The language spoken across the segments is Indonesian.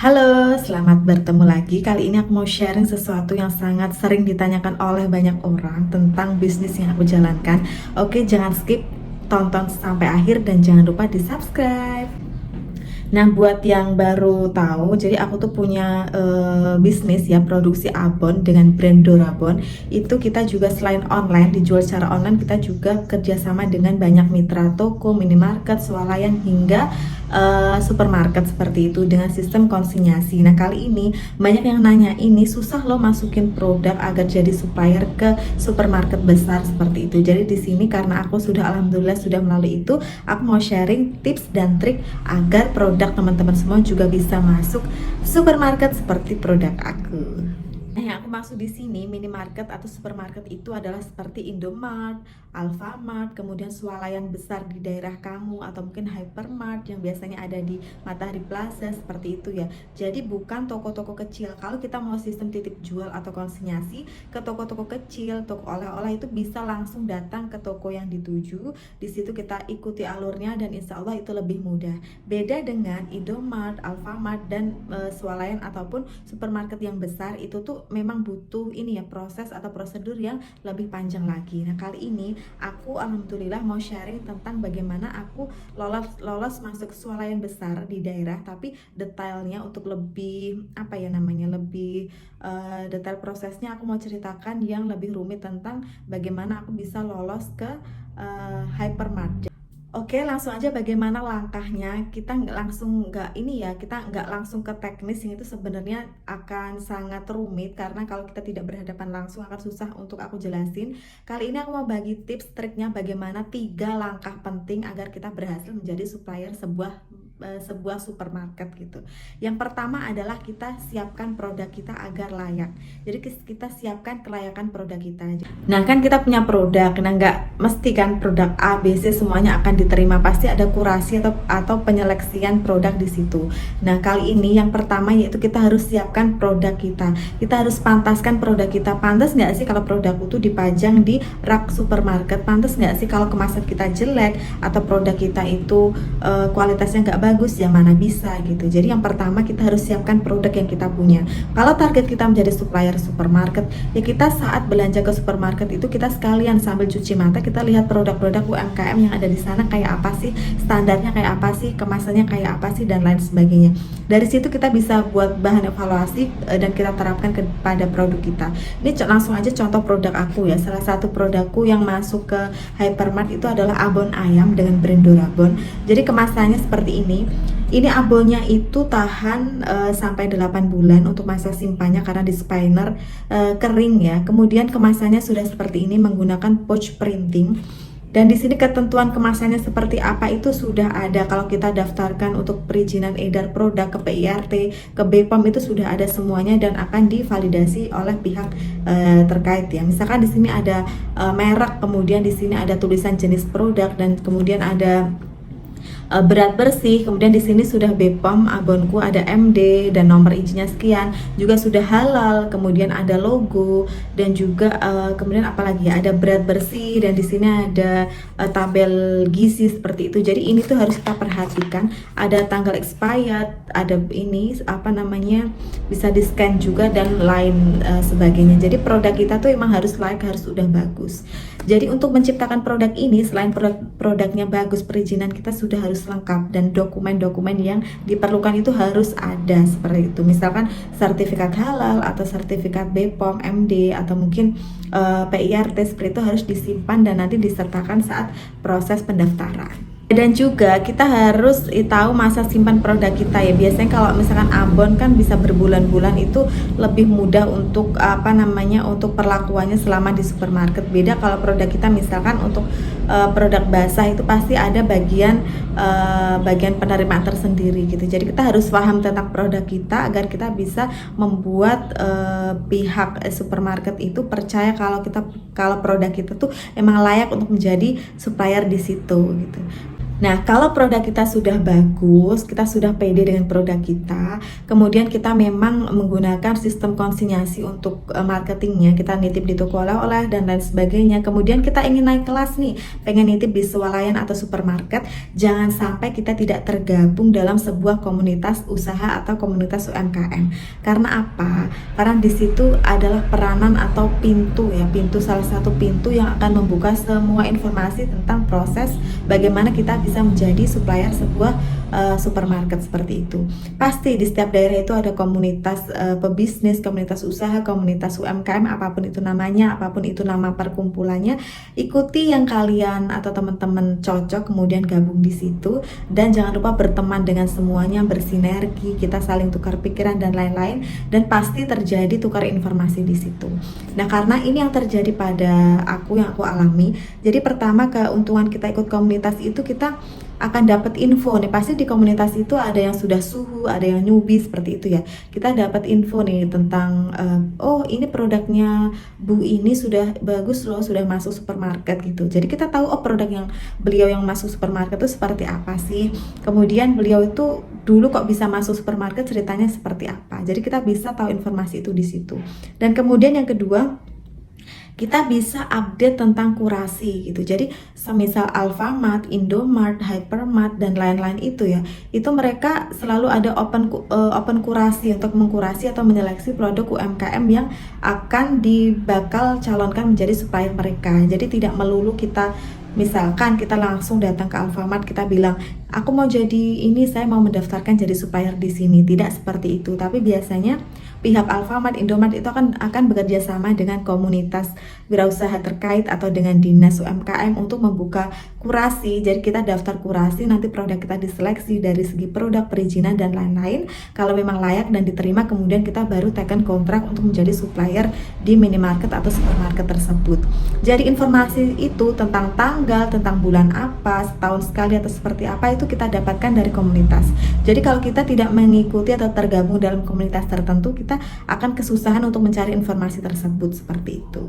Halo, selamat bertemu lagi. Kali ini aku mau sharing sesuatu yang sangat sering ditanyakan oleh banyak orang tentang bisnis yang aku jalankan. Oke, jangan skip, tonton sampai akhir dan jangan lupa di-subscribe. Nah, buat yang baru tahu, jadi aku tuh punya bisnis ya, produksi abon dengan brand Dorabon. Itu kita juga selain online, dijual secara online, kita juga kerjasama dengan banyak mitra toko, minimarket, swalayan hingga supermarket seperti itu dengan sistem konsinyasi. Nah, kali ini banyak yang nanya, ini susah loh masukin produk agar jadi supplier ke supermarket besar seperti itu. Jadi di sini karena aku sudah alhamdulillah sudah melalui itu, aku mau sharing tips dan trik agar produk teman-teman semua juga bisa masuk supermarket seperti produk aku. Nah, yang aku maksud di sini minimarket atau supermarket itu adalah seperti Indomart, Alfamart, kemudian swalayan besar di daerah kamu atau mungkin hypermart yang biasanya ada di Matahari Plaza seperti itu ya. Jadi bukan toko-toko kecil. Kalau kita mau sistem titip jual atau konsinyasi ke toko-toko kecil, toko oleh-oleh itu bisa langsung datang ke toko yang dituju. Di situ kita ikuti alurnya dan insya Allah itu lebih mudah. Beda dengan Indomart, Alfamart dan swalayan ataupun supermarket yang besar itu tuh memang butuh ini ya proses atau prosedur yang lebih panjang lagi. Nah, kali ini aku alhamdulillah mau sharing tentang bagaimana aku lolos masuk swalayan besar di daerah, tapi detailnya untuk lebih apa ya namanya lebih detail prosesnya aku mau ceritakan yang lebih rumit tentang bagaimana aku bisa lolos ke hypermart. Oke, langsung aja bagaimana langkahnya. Kita nggak langsung ke teknis yang itu sebenarnya akan sangat rumit karena kalau kita tidak berhadapan langsung akan susah untuk aku jelasin. Kali ini aku mau bagi tips triknya bagaimana 3 langkah penting agar kita berhasil menjadi supplier sebuah supermarket gitu. Yang pertama adalah kita siapkan produk kita agar layak. Jadi kita siapkan kelayakan produk kita. Nah, kan kita punya produk, nah nggak mesti kan produk A, B, C semuanya akan diterima, pasti ada kurasi atau penyeleksian produk di situ. Nah, kali ini yang pertama yaitu kita harus siapkan produk kita. Kita harus pantaskan produk kita. Pantas nggak sih kalau produk itu dipajang di rak supermarket? Pantas nggak sih kalau kemasan kita jelek atau produk kita itu kualitasnya nggak bagus? Yang mana bisa gitu. Jadi yang pertama kita harus siapkan produk yang kita punya. Kalau target kita menjadi supplier supermarket, ya kita saat belanja ke supermarket itu kita sekalian sambil cuci mata kita lihat produk-produk UMKM yang ada di sana kayak apa sih, standarnya kayak apa sih, kemasannya kayak apa sih dan lain sebagainya. Dari situ kita bisa buat bahan evaluasi dan kita terapkan kepada produk kita. Ini langsung aja contoh produk aku ya. Salah satu produkku yang masuk ke hypermart itu adalah abon ayam dengan brand Dorabon. Jadi kemasannya seperti ini. Ini abonnya itu tahan sampai 8 bulan untuk masa simpannya karena di spinner kering ya. Kemudian kemasannya sudah seperti ini menggunakan pouch printing. Dan di sini ketentuan kemasannya seperti apa itu sudah ada. Kalau kita daftarkan untuk perizinan edar produk ke PIRT, ke BPOM itu sudah ada semuanya dan akan divalidasi oleh pihak terkait ya. Misalkan di sini ada merek, kemudian di sini ada tulisan jenis produk dan kemudian ada berat bersih, kemudian di sini sudah BPOM, abonku ada MD dan nomor izinnya sekian, juga sudah halal, kemudian ada logo dan juga kemudian apalagi ya ada berat bersih dan di sini ada tabel gizi seperti itu. Jadi ini tuh harus kita perhatikan, ada tanggal expired, ada ini apa namanya bisa di scan juga dan lain sebagainya. Jadi produk kita tuh emang harus layak, harus udah bagus. Jadi untuk menciptakan produk ini selain produknya bagus, perizinan kita sudah harus lengkap dan dokumen-dokumen yang diperlukan itu harus ada seperti itu. Misalkan sertifikat halal atau sertifikat BPOM, MD atau mungkin PIRT seperti itu harus disimpan dan nanti disertakan saat proses pendaftaran. Dan juga kita harus tahu masa simpan produk kita ya. Biasanya kalau misalkan abon kan bisa berbulan-bulan, itu lebih mudah untuk untuk perlakuannya selama di supermarket. Beda kalau produk kita misalkan untuk produk basah itu pasti ada bagian penerimaan tersendiri gitu. Jadi kita harus paham tentang produk kita agar kita bisa membuat pihak supermarket itu percaya kalau produk kita tuh emang layak untuk menjadi supplier di situ gitu. Nah, kalau produk kita sudah bagus, kita sudah pede dengan produk kita, kemudian kita memang menggunakan sistem konsinyasi untuk marketingnya, kita nitip di toko oleh-oleh dan lain sebagainya. Kemudian kita ingin naik kelas nih, pengen nitip di swalayan atau supermarket, jangan sampai kita tidak tergabung dalam sebuah komunitas usaha atau komunitas UMKM. Karena apa? Karena di situ adalah peranan atau pintu ya, salah satu pintu yang akan membuka semua informasi tentang proses bagaimana kita bisa menjadi supplier sebuah supermarket seperti itu. Pasti di setiap daerah itu ada komunitas pebisnis, komunitas usaha, komunitas UMKM, apapun itu namanya, apapun itu nama perkumpulannya. Ikuti yang kalian atau teman-teman cocok, kemudian gabung di situ, dan jangan lupa berteman dengan semuanya, bersinergi, kita saling tukar pikiran dan lain-lain, dan pasti terjadi tukar informasi di situ. Nah, karena ini yang terjadi pada aku, yang aku alami. Jadi pertama, keuntungan kita ikut komunitas itu kita akan dapat info nih. Pasti di komunitas itu ada yang sudah suhu, ada yang newbie seperti itu ya. Kita dapat info nih tentang oh ini produknya Bu ini sudah bagus loh, sudah masuk supermarket gitu. Jadi kita tahu oh produk yang beliau yang masuk supermarket itu seperti apa sih. Kemudian beliau itu dulu kok bisa masuk supermarket, ceritanya seperti apa. Jadi kita bisa tahu informasi itu di situ. Dan kemudian yang kedua, kita bisa update tentang kurasi gitu. Jadi semisal Alfamart, Indomart, Hypermart dan lain-lain itu ya, itu mereka selalu ada open kurasi untuk mengkurasi atau menyeleksi produk UMKM yang akan dibakal calonkan menjadi supplier mereka. Jadi tidak melulu kita misalkan kita langsung datang ke Alfamart, kita bilang aku mau jadi ini, saya mau mendaftarkan jadi supplier di sini. Tidak seperti itu, tapi biasanya pihak Alfamart, Indomart itu akan bekerja sama dengan komunitas wirausaha terkait atau dengan dinas UMKM untuk membuka kurasi. Jadi kita daftar kurasi, nanti produk kita diseleksi dari segi produk, perizinan dan lain-lain. Kalau memang layak dan diterima, kemudian kita baru teken kontrak untuk menjadi supplier di minimarket atau supermarket tersebut. Jadi informasi itu tentang tanggal, tentang bulan apa, setahun sekali atau seperti apa, itu kita dapatkan dari komunitas. Jadi kalau kita tidak mengikuti atau tergabung dalam komunitas tertentu, kita akan kesusahan untuk mencari informasi tersebut seperti itu.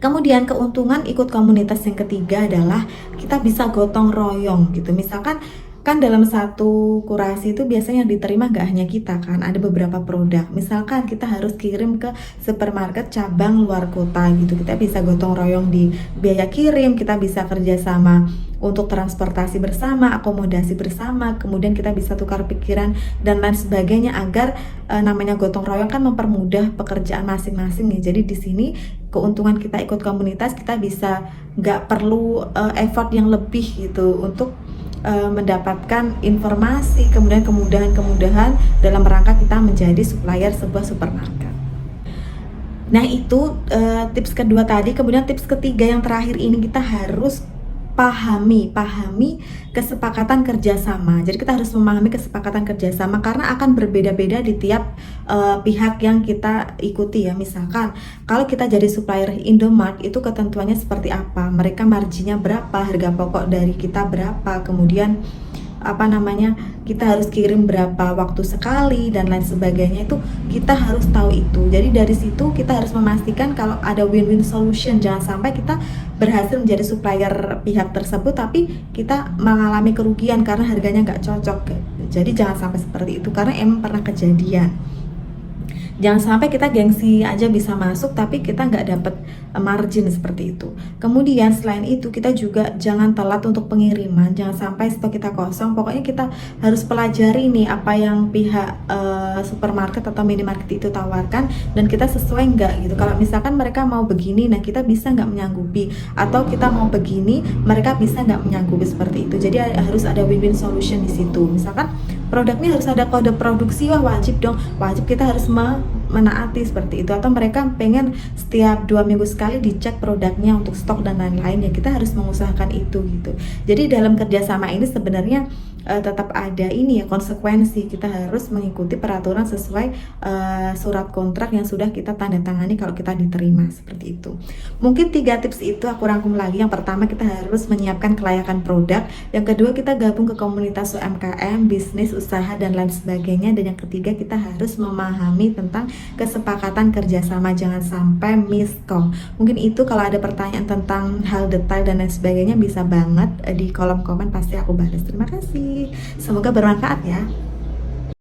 Kemudian keuntungan ikut komunitas yang ketiga adalah kita bisa gotong royong gitu. Misalkan kan dalam satu kurasi itu biasanya yang diterima nggak hanya kita kan, ada beberapa produk. Misalkan kita harus kirim ke supermarket cabang luar kota gitu, kita bisa gotong royong di biaya kirim, kita bisa kerjasama untuk transportasi bersama, akomodasi bersama, kemudian kita bisa tukar pikiran dan lain sebagainya agar namanya gotong royong kan mempermudah pekerjaan masing-masing ya. Jadi di sini keuntungan kita ikut komunitas, kita bisa nggak perlu effort yang lebih gitu untuk mendapatkan informasi, kemudian kemudahan-kemudahan dalam rangka kita menjadi supplier sebuah supermarket. Nah itu tips kedua tadi. Kemudian tips ketiga yang terakhir ini, kita harus pahami kesepakatan kerjasama. Jadi kita harus memahami kesepakatan kerjasama karena akan berbeda-beda di tiap pihak yang kita ikuti ya. Misalkan kalau kita jadi supplier Indomart, itu ketentuannya seperti apa, mereka marginnya berapa, harga pokok dari kita berapa, kemudian kita harus kirim berapa waktu sekali dan lain sebagainya, itu kita harus tahu itu. Jadi dari situ kita harus memastikan kalau ada win-win solution, jangan sampai kita berhasil menjadi supplier pihak tersebut tapi kita mengalami kerugian karena harganya nggak cocok. Jadi jangan sampai seperti itu karena emang pernah kejadian. Jangan sampai kita gengsi aja bisa masuk tapi kita nggak dapat margin seperti itu. Kemudian selain itu kita juga jangan telat untuk pengiriman, jangan sampai stok kita kosong. Pokoknya kita harus pelajari nih apa yang pihak supermarket atau minimarket itu tawarkan dan kita sesuai nggak gitu. Kalau misalkan mereka mau begini, nah kita bisa nggak menyanggupi, atau kita mau begini mereka bisa nggak menyanggupi seperti itu. Jadi harus ada win-win solution di situ. Misalkan produknya harus ada kode produksi, wah wajib dong, wajib kita harus menaati seperti itu. Atau mereka pengen setiap 2 minggu sekali dicek produknya untuk stok dan lain-lain, ya kita harus mengusahakan itu gitu. Jadi dalam kerjasama ini sebenarnya tetap ada ini ya, konsekuensi. Kita harus mengikuti peraturan sesuai surat kontrak yang sudah kita tanda tangani kalau kita diterima, seperti itu. Mungkin 3 tips itu aku rangkum lagi. Yang pertama, kita harus menyiapkan kelayakan produk. Yang kedua, kita gabung ke komunitas UMKM, bisnis, usaha, dan lain sebagainya. Dan yang ketiga, kita harus memahami tentang kesepakatan kerjasama, jangan sampai miskom. Mungkin itu, kalau ada pertanyaan tentang hal detail dan lain sebagainya bisa banget di kolom komen, pasti aku balas. Terima kasih, semoga bermanfaat ya.